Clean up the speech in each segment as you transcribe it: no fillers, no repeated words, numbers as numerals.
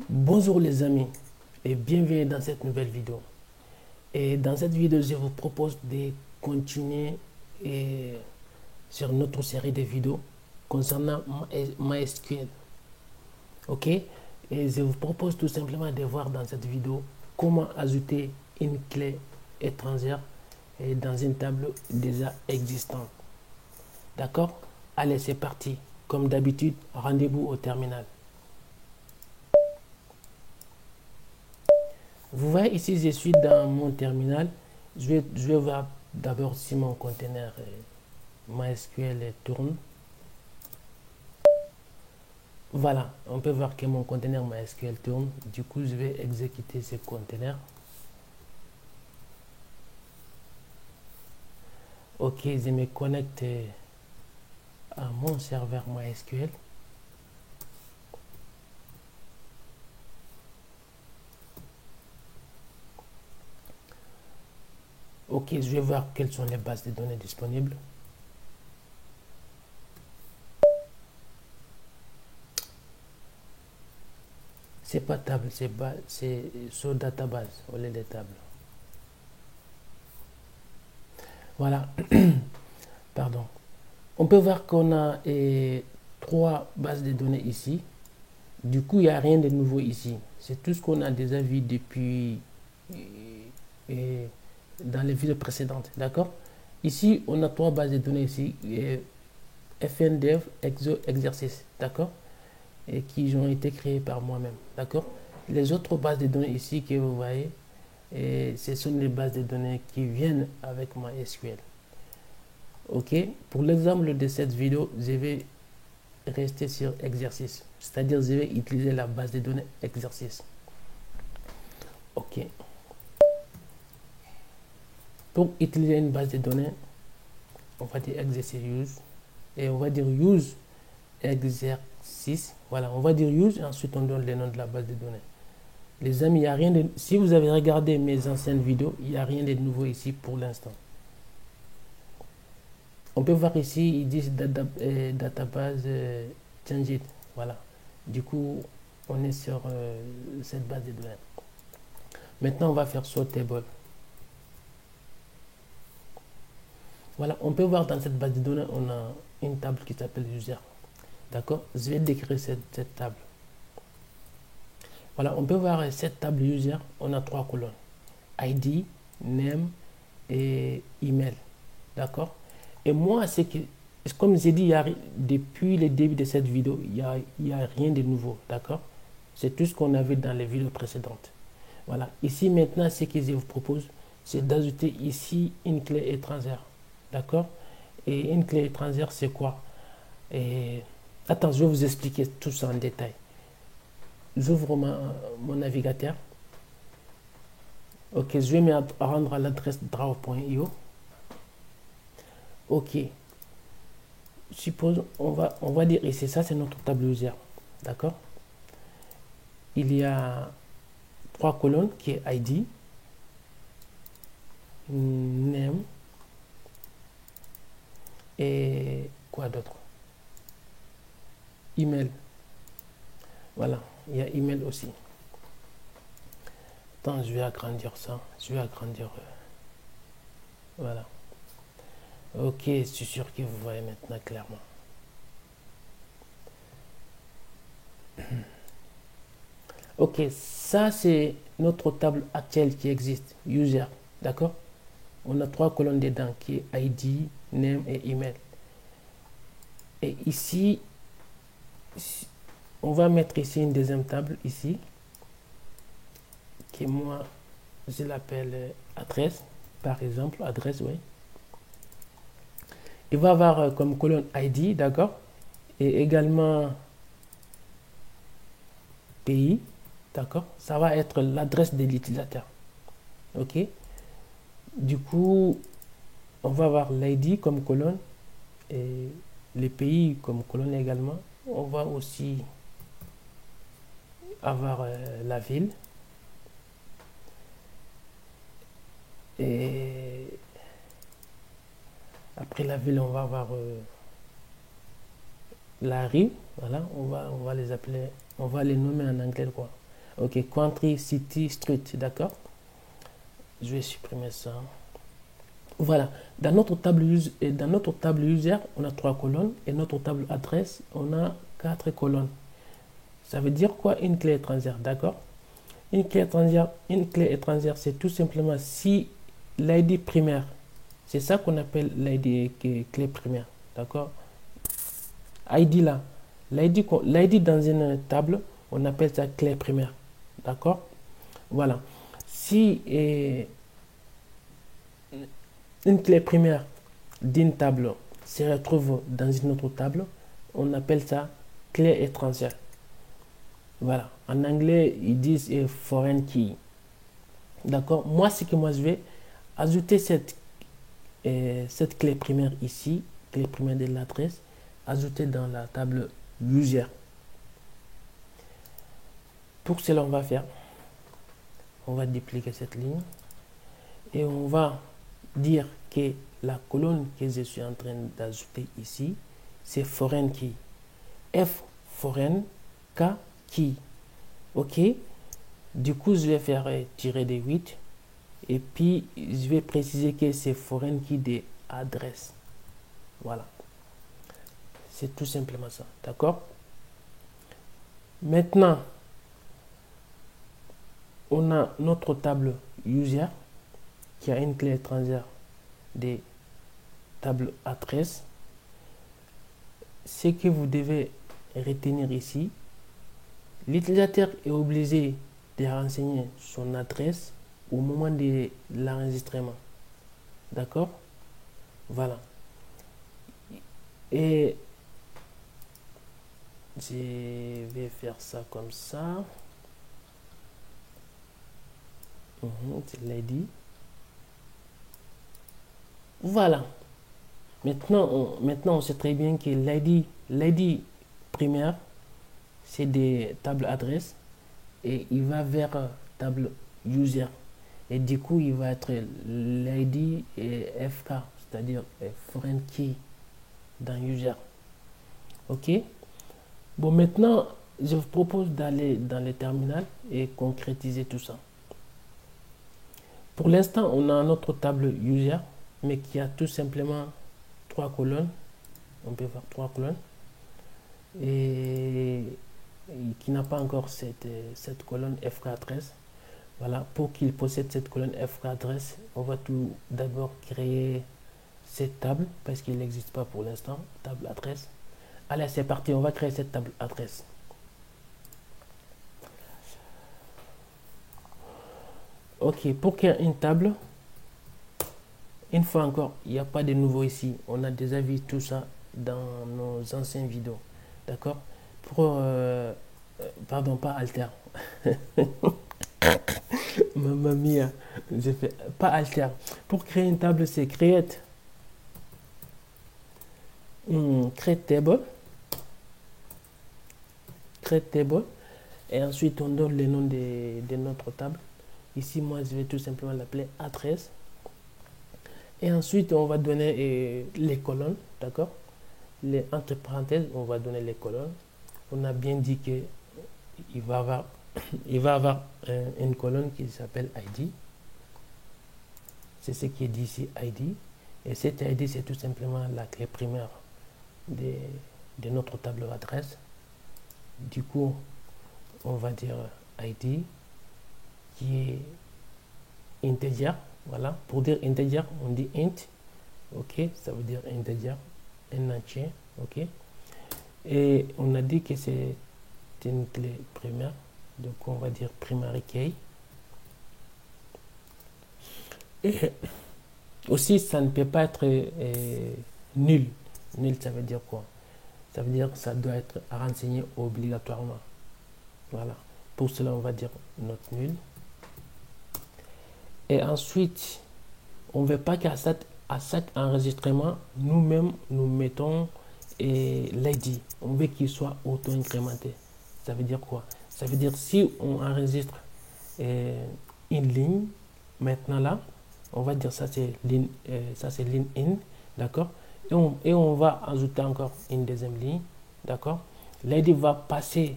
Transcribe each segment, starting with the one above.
Bonjour les amis et bienvenue dans cette nouvelle vidéo. Et dans cette vidéo, je vous propose de continuer sur notre série de vidéos concernant MySQL. Ok? Et je vous propose tout simplement de voir dans cette vidéo comment ajouter une clé étrangère dans une table déjà existante. D'accord? Allez, c'est parti. Comme d'habitude, rendez-vous au terminal. Vous voyez ici, je suis dans mon terminal. Je vais voir d'abord si mon conteneur MySQL tourne. Voilà, on peut voir que mon conteneur MySQL tourne. Du coup, je vais exécuter ce conteneur. Ok, je me connecte à mon serveur MySQL. Ok, je vais voir quelles sont les bases de données disponibles. C'est pas table, c'est sur database au lieu de table. Voilà, pardon. On peut voir qu'on a trois bases de données ici. Du coup, il n'y a rien de nouveau ici. C'est tout ce qu'on a déjà vu depuis dans les vidéos précédentes. D'accord? Ici, on a trois bases de données ici. FNDev, Exo, Exercice. D'accord? Et qui ont été créées par moi-même. D'accord? Les autres bases de données ici que vous voyez, ce sont les bases de données qui viennent avec MySQL. Ok? Pour l'exemple de cette vidéo, je vais rester sur exercice. C'est-à-dire, je vais utiliser la base de données exercice. Ok. Pour utiliser une base de données, on va dire exercice use. Et on va dire use exercice. Voilà, on va dire use et ensuite on donne le nom de la base de données. Les amis, il n'y a rien de... Si vous avez regardé mes anciennes vidéos, il n'y a rien de nouveau ici pour l'instant. On peut voir ici, ils disent database changed. Voilà. Du coup, on est sur cette base de données. Maintenant, on va faire sortable. Voilà, on peut voir dans cette base de données, on a une table qui s'appelle user. D'accord? Je vais décrire cette table. Voilà, on peut voir cette table user, on a trois colonnes. ID, name et email. D'accord? Et moi, c'est que, comme j'ai dit, depuis le début de cette vidéo, il n'y a rien de nouveau. D'accord? C'est tout ce qu'on avait dans les vidéos précédentes. Voilà. Ici, maintenant, ce que je vous propose, c'est d'ajouter ici une clé étrangère. D'accord? Et une clé étrangère, c'est quoi? Attends, je vais vous expliquer tout ça en détail. J'ouvre mon navigateur. Ok, je vais me rendre à l'adresse draw.io. Ok. Suppose, on va dire ici, ça c'est notre table user. D'accord? Il y a trois colonnes qui est ID, name et quoi d'autre? Email. Voilà, il y a email aussi. Attends, je vais agrandir ça. Je vais agrandir. Voilà. Ok, je suis sûr que vous voyez maintenant clairement. Ok, ça c'est notre table actuelle qui existe, user, d'accord? On a trois colonnes dedans qui est ID, name et email. Et ici, on va mettre ici une deuxième table ici, qui moi, je l'appelle adresse, par exemple, adresse, oui. Il va avoir comme colonne ID, d'accord? Et également pays, d'accord? Ça va être l'adresse de l'utilisateur. Ok? Du coup, on va avoir l'ID comme colonne et les pays comme colonne également. On va aussi avoir la ville. Et après la ville, on va avoir la rue, voilà, on va les appeler, on va les nommer en anglais quoi. Ok, country, city, street, d'accord. Je vais supprimer ça. Voilà, dans notre table user, on a 3 colonnes et notre table adresse, on a 4 colonnes. Ça veut dire quoi une clé étrangère, d'accord? Une clé étrangère, c'est tout simplement si l'ID primaire, c'est ça qu'on appelle l'ID clé primaire, d'accord? ID là, l'ID dans une table, on appelle ça clé primaire, d'accord? Voilà. Si une clé primaire d'une table se retrouve dans une autre table, on appelle ça clé étrangère. Voilà. En anglais, ils disent foreign key. D'accord? Moi, c'est que moi, je vais ajouter cette clé primaire ici, clé primaire de l'adresse, ajouter dans la table user. Pour cela, on va dupliquer cette ligne et on va dire que la colonne que je suis en train d'ajouter ici, c'est foreign key. F foreign, K key. Ok? Du coup, je vais faire tirer des 8 et puis je vais préciser que c'est foreign key des adresses. Voilà. C'est tout simplement ça. D'accord? Maintenant, on a notre table user qui a une clé étrangère des tables adresses. Ce que vous devez retenir ici, l'utilisateur est obligé de renseigner son adresse au moment de l'enregistrement. D'accord? Voilà. Et je vais faire ça comme ça. C'est l'ID. Voilà. Maintenant, on sait très bien que l'ID primaire, c'est des tables adresses et il va vers table user. Et du coup, il va être l'ID et FK, c'est-à-dire foreign key dans user. Ok? Bon, maintenant, je vous propose d'aller dans le terminal et concrétiser tout ça. Pour l'instant, on a notre table user, mais qui a tout simplement 3 colonnes. On peut voir 3 colonnes. Et qui n'a pas encore cette colonne FK adresse. Voilà, pour qu'il possède cette colonne FK adresse, on va tout d'abord créer cette table, parce qu'il n'existe pas pour l'instant, table adresse. Allez, c'est parti, on va créer cette table adresse. Ok, pour créer une table, une fois encore, il n'y a pas de nouveau ici. On a déjà vu tout ça dans nos anciennes vidéos. D'accord? Pour, pardon, pas alter. Mamma mia, j'ai fait pas alter. Pour créer une table, c'est create table. Create table. Et ensuite, on donne le nom de notre table. Ici, moi, je vais tout simplement l'appeler adresse. Et ensuite, on va donner les colonnes, d'accord? Entre parenthèses, on va donner les colonnes. On a bien dit que il va avoir une colonne qui s'appelle ID. C'est ce qui est dit ici, ID. Et cette ID, c'est tout simplement la clé primaire de notre table adresse. Du coup, on va dire ID qui est integer. Voilà, pour dire integer, on dit int. Ok, ça veut dire integer, un entier. Ok, et on a dit que c'est une clé primaire, donc on va dire primary key. Et aussi, ça ne peut pas être nul. Nul, ça veut dire quoi? Ça veut dire que ça doit être renseigné obligatoirement. Voilà, pour cela, on va dire not nul. Et ensuite, on ne veut pas qu'à chaque enregistrement, nous-mêmes, nous mettons l'ID. On veut qu'il soit auto-incrémenté. Ça veut dire quoi? Ça veut dire si on enregistre une ligne, maintenant là, on va dire ça c'est ligne in, d'accord? Et on va ajouter encore une deuxième ligne. d'accord, l'ID va passer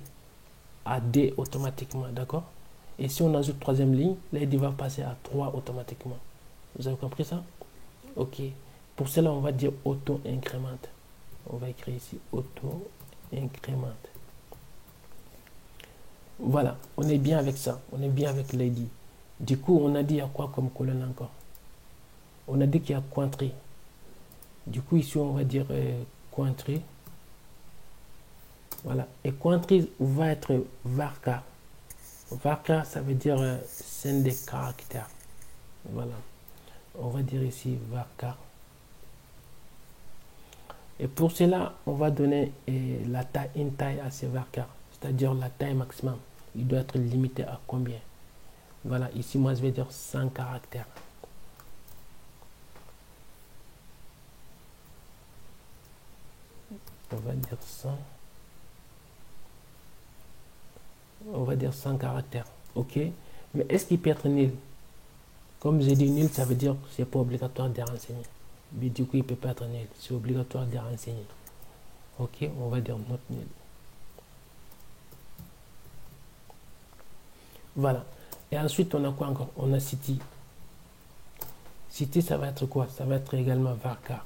à D automatiquement, d'accord. Et si on ajoute troisième ligne, l'ID va passer à 3 automatiquement. Vous avez compris ça? Ok. Pour cela, on va dire auto-incrémente. On va écrire ici auto-incrémente. Voilà, on est bien avec ça. On est bien avec l'ID. Du coup, on a dit il y a quoi comme colonne encore? On a dit qu'il y a country. Du coup, ici, on va dire country. Voilà. Et country va être varchar. Varchar, ça veut dire scène des caractères. Voilà. On va dire ici varchar. Et pour cela, on va donner la taille, une taille à ces varchar, c'est-à-dire la taille maximum. Il doit être limité à combien? Voilà, ici, moi, je vais dire 100 caractères. On va dire 100. On va dire 100 caractères. OK? Mais est-ce qu'il peut être nul? Comme j'ai dit nul, ça veut dire que c'est pas obligatoire de renseigner. Mais du coup, il ne peut pas être nul. C'est obligatoire de renseigner. OK? On va dire not nul. Voilà. Et ensuite, on a quoi encore? On a city. City, ça va être quoi? Ça va être également varchar.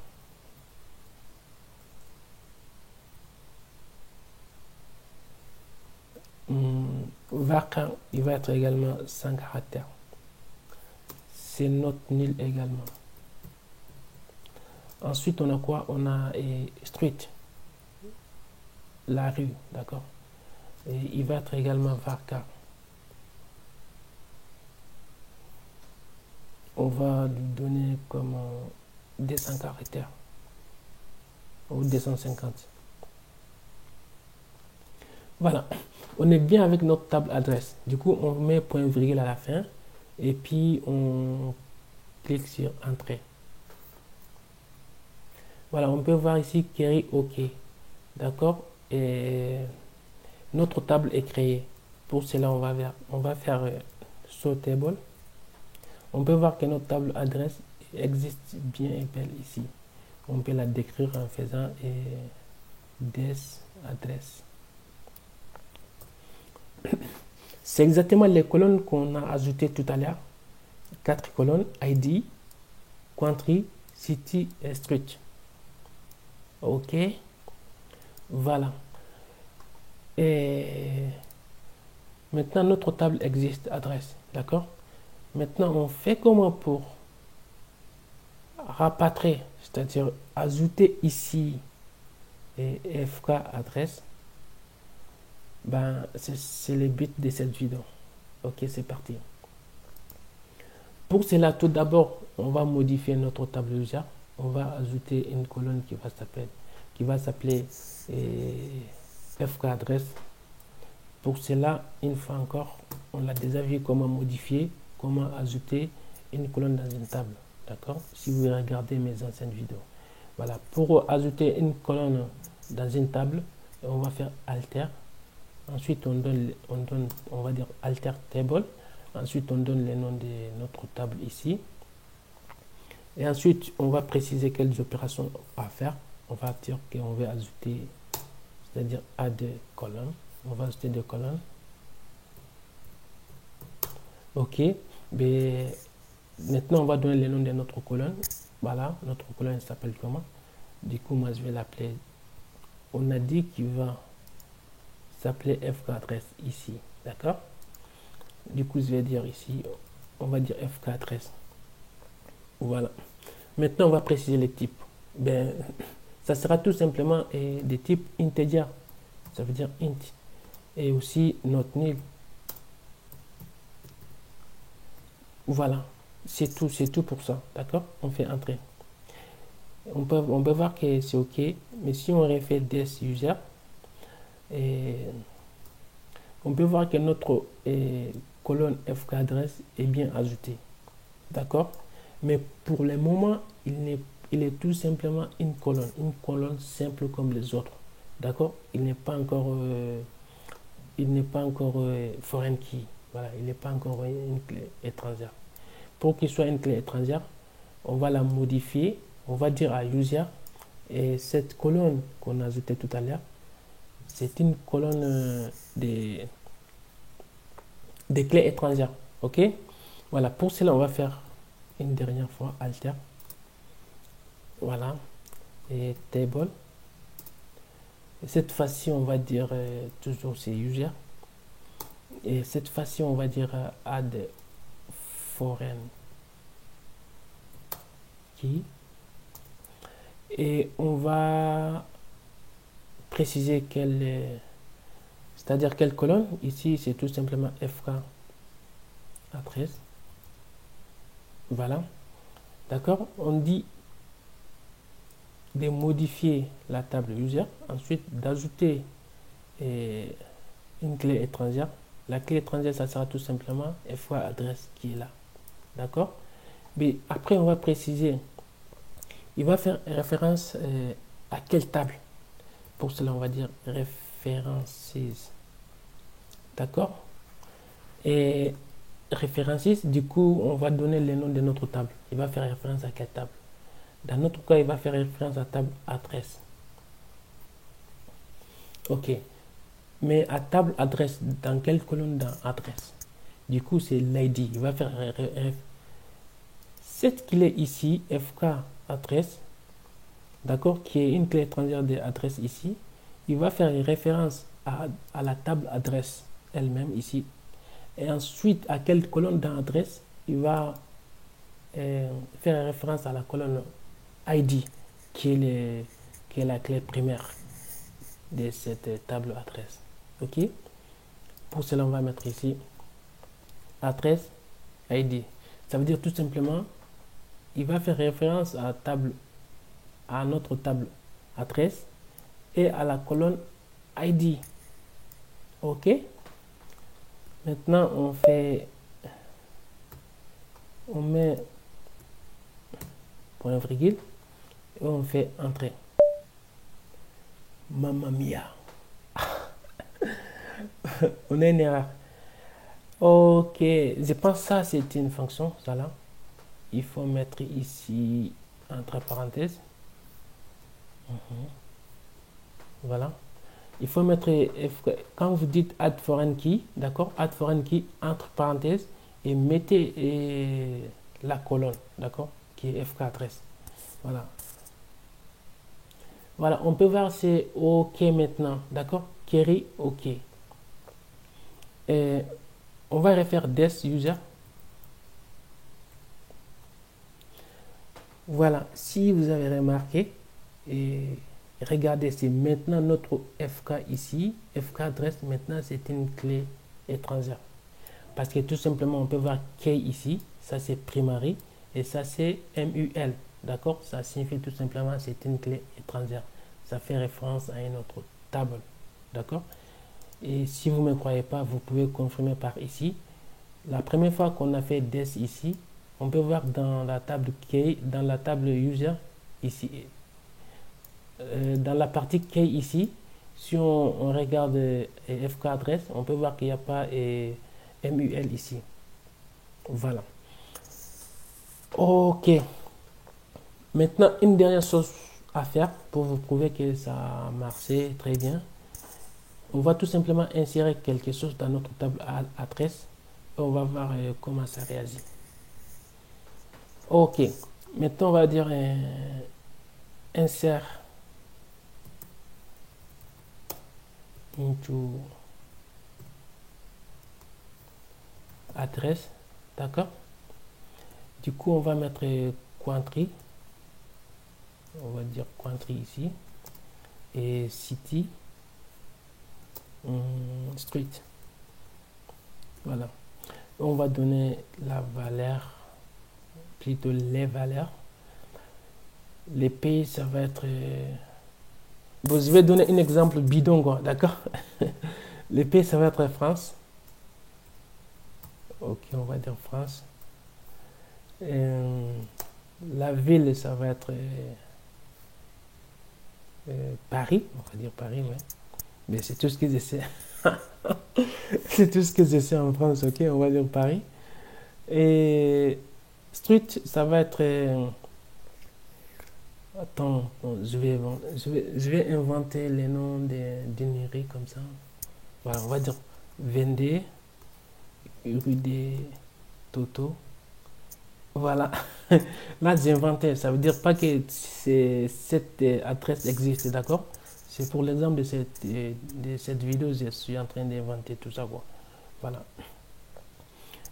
Varchar, il va être également 100 caractères. C'est not nul également. Ensuite, on a quoi? On a street, la rue, d'accord? Et il va être également varchar. On va lui donner comme 200 caractères ou 250. Voilà, on est bien avec notre table adresse. Du coup, on met point virgule à la fin et puis on clique sur Entrée. Voilà, on peut voir ici query OK. D'accord? Et notre table est créée. Pour cela, on va faire show table. On peut voir que notre table adresse existe bien et belle ici. On peut la décrire en faisant des adresses. C'est exactement les colonnes qu'on a ajoutées tout à l'heure. 4 colonnes, ID, country, city et street. OK. Voilà. Et maintenant, notre table existe, adresse. D'accord? Maintenant, on fait comment pour rapatrier, c'est-à-dire ajouter ici et FK adresse. Ben, c'est le but de cette vidéo. Ok, c'est parti. Pour cela, tout d'abord, on va modifier notre table user. On va ajouter une colonne qui va s'appeler FK adresse. Pour cela, une fois encore, on l'a déjà vu comment modifier, comment ajouter une colonne dans une table. D'accord? Si vous regardez mes anciennes vidéos. Voilà. Pour ajouter une colonne dans une table, on va faire alter. Ensuite, on va dire alter table. Ensuite, on donne le nom de notre table ici. Et ensuite, on va préciser quelles opérations à faire. On va dire qu'on veut ajouter, c'est-à-dire add colonne. On va ajouter des colonnes. OK. Mais maintenant, on va donner le nom de notre colonne. Voilà, notre colonne s'appelle comment? Du coup, moi, je vais l'appeler. On a dit qu'il va s'appeler FK adresse ici. D'accord? Du coup, je vais dire ici, on va dire FK adresse. Voilà. Maintenant, on va préciser les types. Ben, ça sera tout simplement des types integer. Ça veut dire int. Et aussi not nil. Voilà. C'est tout pour ça. D'accord? On fait entrer. On peut voir que c'est OK. Mais si on refait des user, on peut voir que notre colonne FK adresse est bien ajoutée. D'accord? Mais pour le moment, il est tout simplement une colonne simple comme les autres. D'accord? Il n'est pas encore foreign key. Voilà, il n'est pas encore une clé étrangère. Pour qu'il soit une clé étrangère, on va la modifier. On va dire à user et cette colonne qu'on a ajoutée tout à l'heure, c'est une colonne des clés étrangères. OK? Voilà, pour cela, on va faire une dernière fois alter. Voilà. Et table. Et cette fois-ci, on va dire toujours c'est user. Et cette fois-ci, on va dire add foreign key. Et on va préciser c'est-à-dire quelle colonne. Ici, c'est tout simplement FK A13. Voilà. D'accord? On dit de modifier la table user, ensuite d'ajouter une clé étrangère. La clé étrangère, ça sera tout simplement FK adresse qui est là. D'accord? Mais après, on va préciser, il va faire référence à quelle table. Pour cela, on va dire references. D'accord? Et references, du coup, on va donner le nom de notre table. Il va faire référence à quelle table? Dans notre cas, il va faire référence à table adresse. OK. Mais à table adresse, dans quelle colonne dans adresse? Du coup, c'est l'ID. Il va faire cette clé ici, FK adresse, d'accord, qui est une clé étrangère d'adresse ici. Il va faire référence à la table adresse elle-même ici. Et ensuite, à quelle colonne dans adresse? Il va faire référence à la colonne ID, qui est la clé primaire de cette table adresse. OK? Pour cela, on va mettre ici adresse ID. Ça veut dire tout simplement, il va faire référence à notre table adresse et à la colonne ID. OK? Maintenant, on met point virgule et on fait entrer. Mamma mia. On a une erreur. OK, je pense que ça c'est une fonction, ça là. Il faut mettre ici entre parenthèses. Voilà. Il faut mettre, quand vous dites add foreign key, d'accord, add foreign key entre parenthèses et mettez la colonne, d'accord, qui est FK adresse. Voilà. Voilà, on peut voir c'est OK maintenant, d'accord, query OK. Et on va refaire this user. Voilà, si vous avez remarqué, et regardez, c'est maintenant notre FK ici, FK adresse, maintenant c'est une clé étrangère. Parce que tout simplement, on peut voir key ici, ça c'est primary, et ça c'est MUL, d'accord? Ça signifie tout simplement c'est une clé étrangère. Ça fait référence à une autre table, d'accord? Et si vous ne me croyez pas, vous pouvez confirmer par ici. La première fois qu'on a fait this ici, on peut voir dans la table key, dans la table user ici, dans la partie key ici, si on regarde FK adresse, on peut voir qu'il n'y a pas MUL ici. Voilà. OK. Maintenant, une dernière chose à faire pour vous prouver que ça a marché très bien. On va tout simplement insérer quelque chose dans notre table adresse et on va voir comment ça réagit. OK. Maintenant, on va dire insert into adresse, d'accord? Du coup, on va mettre country, on va dire country ici, et city, street. Voilà. On va donner la valeur, plutôt les valeurs. Les pays, ça va être... Bon, je vais donner un exemple bidon, d'accord? Les pays, ça va être France. OK, on va dire France. La ville, ça va être Paris. On va dire Paris, ouais. Mais c'est tout ce que je sais. C'est tout ce que je sais en France, OK? On va dire Paris. Et street, ça va être Attends, bon, je vais inventer les noms d'une rue comme ça. Voilà, on va dire Vendée, rue des Toto. Voilà. Là, j'ai inventé. Ça veut dire pas que cette adresse existe, d'accord? C'est pour l'exemple de cette vidéo, je suis en train d'inventer tout ça, quoi. Voilà.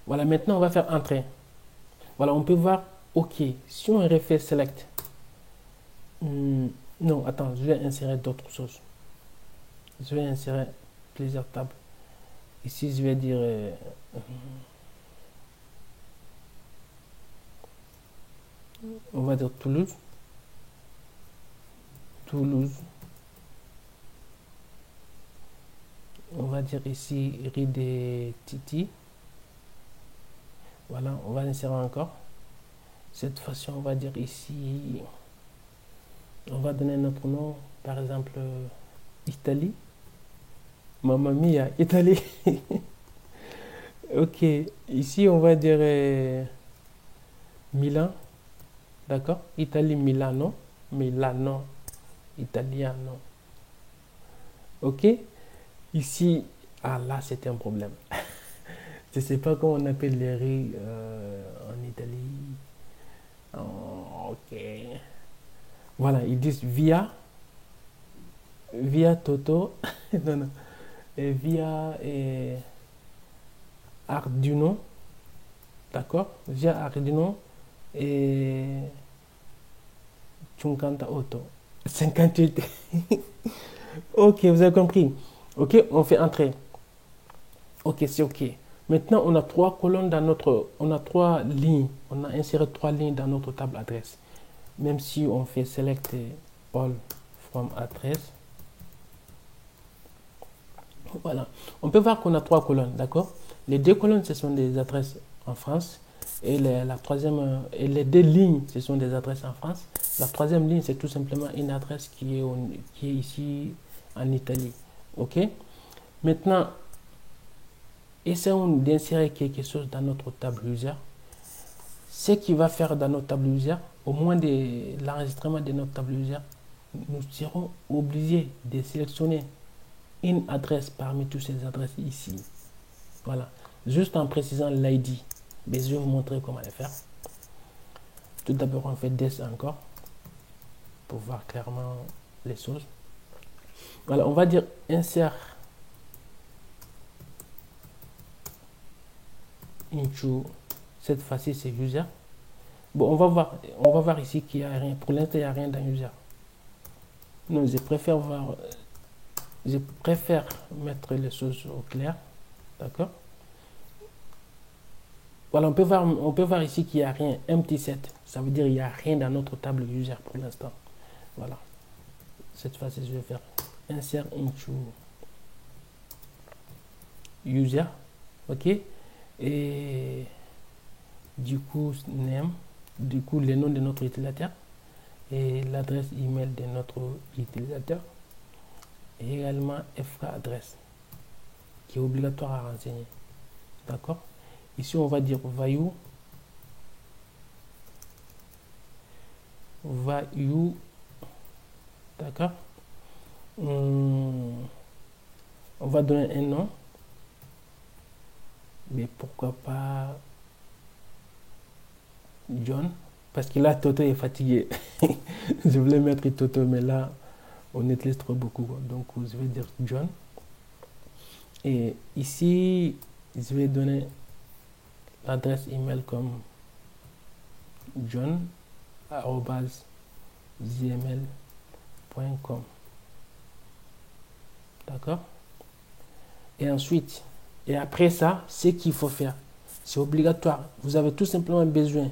Voilà, maintenant, on va faire entrer. Voilà, on peut voir OK. Si on refait select, non, attends, je vais insérer d'autres choses. Je vais insérer plusieurs tables. Ici, je vais dire on va dire Toulouse. Toulouse. On va dire ici rue des Titi. Voilà, on va insérer encore. Cette fois-ci, on va dire ici, on va donner notre nom, par exemple, Italie. Mamma mia, Italie. Ok, ici, on va dire Milan, d'accord? Italie, Milano. Milano, Italiano. Ok, ici, ah là, c'est un problème. Je ne sais pas comment on appelle les rues en Italie. Oh, ok. Voilà, ils disent via Toto, non, non, et via Arduino, d'accord? Via Arduino et Chunkanta Auto. 58. Ok, vous avez compris. Ok, on fait entrer. Ok, c'est ok. Maintenant, on a trois colonnes dans notre, on a trois lignes. On a inséré trois lignes dans notre table adresse. Même si on fait select all from address. Voilà. On peut voir qu'on a trois colonnes, d'accord? Les deux colonnes, ce sont des adresses en France. Et la troisième, et les deux lignes, ce sont des adresses en France. La troisième ligne, c'est tout simplement une adresse qui est ici en Italie. Ok? Maintenant, essayons d'insérer quelque chose dans notre table user. Ce qui va faire dans notre table user, au moins de l'enregistrement de notre table user, nous serons obligés de sélectionner une adresse parmi toutes ces adresses ici. Voilà. Juste en précisant l'ID. Mais je vais vous montrer comment le faire. Tout d'abord, on fait des encore pour voir clairement les choses. Voilà, on va dire insert into, cette fois-ci c'est user. Bon, on va voir ici qu'il n'y a rien. Pour l'instant, il n'y a rien dans user. Non, je préfère mettre les choses au clair. D'accord? Voilà, on peut voir ici qu'il n'y a rien. Empty set. Ça veut dire qu'il n'y a rien dans notre table user pour l'instant. Voilà. Cette fois-ci, je vais faire insert into user. Ok? Et du coup, name. Du coup, le nom de notre utilisateur. Et l'adresse email de notre utilisateur. Et également FK adresse qui est obligatoire à renseigner. D'accord? Ici, on va dire value. D'accord? On va donner un nom. Mais pourquoi pas John? Parce que là, Toto est fatigué. Je voulais mettre Toto, mais là, on utilise trop beaucoup. Donc, je vais dire John. Et ici, je vais donner l'adresse email comme john@gmail.com. D'accord? Et ensuite, et après ça, ce qu'il faut faire, c'est obligatoire. Vous avez tout simplement besoin.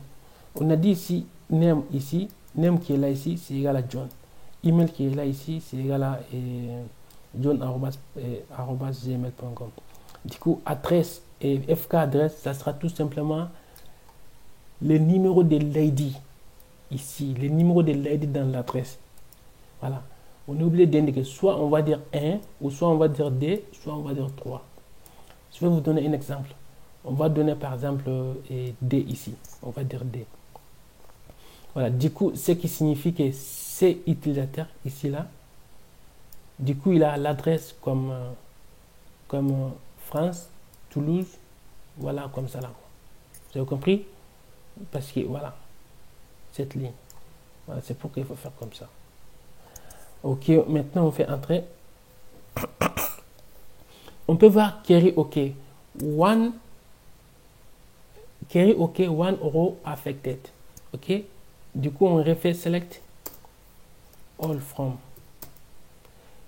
On a dit ici, name qui est là ici, c'est égal à John. Email qui est là ici, c'est égal à john@gmail.com. Du coup, adresse et FK adresse, ça sera tout simplement le numéro de l'ID ici, le numéro de l'ID dans l'adresse. Voilà. On est obligé d'indiquer soit on va dire 1, ou soit on va dire 2, soit on va dire 3. Je vais vous donner un exemple. On va donner par exemple D ici. On va dire D. Voilà, du coup, ce qui signifie que c'est utilisateur ici, là, du coup, il a l'adresse comme France, Toulouse, voilà, comme ça là. Vous avez compris? Parce que, voilà, cette ligne. Voilà, c'est pour qu'il faut faire comme ça. Ok, maintenant on fait entrer. On peut voir query OK. One query OK, one row affected. Ok, du coup on refait select all from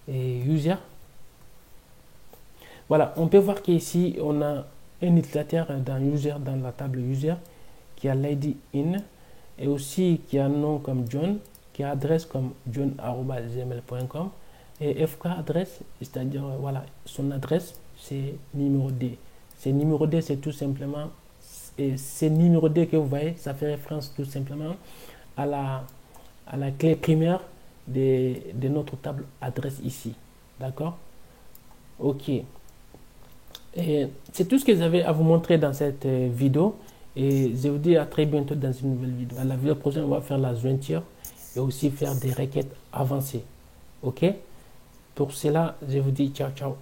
et user. Voilà, on peut voir qu'ici on a un utilisateur dans user, dans la table user, qui a l'id in et aussi qui a un nom comme John, qui a adresse comme john@gmail.com et FK adresse, c'est-à-dire voilà, son adresse c'est numéro D. C'est numéro D, c'est tout simplement, et c'est numéro D que vous voyez, ça fait référence tout simplement à la clé primaire de notre table adresse ici. D'accord? Ok. Et c'est tout ce que j'avais à vous montrer dans cette vidéo. Et je vous dis à très bientôt dans une nouvelle vidéo. À la vidéo prochaine, on va faire la jointure et aussi faire des requêtes avancées. Ok? Pour cela, je vous dis ciao, ciao.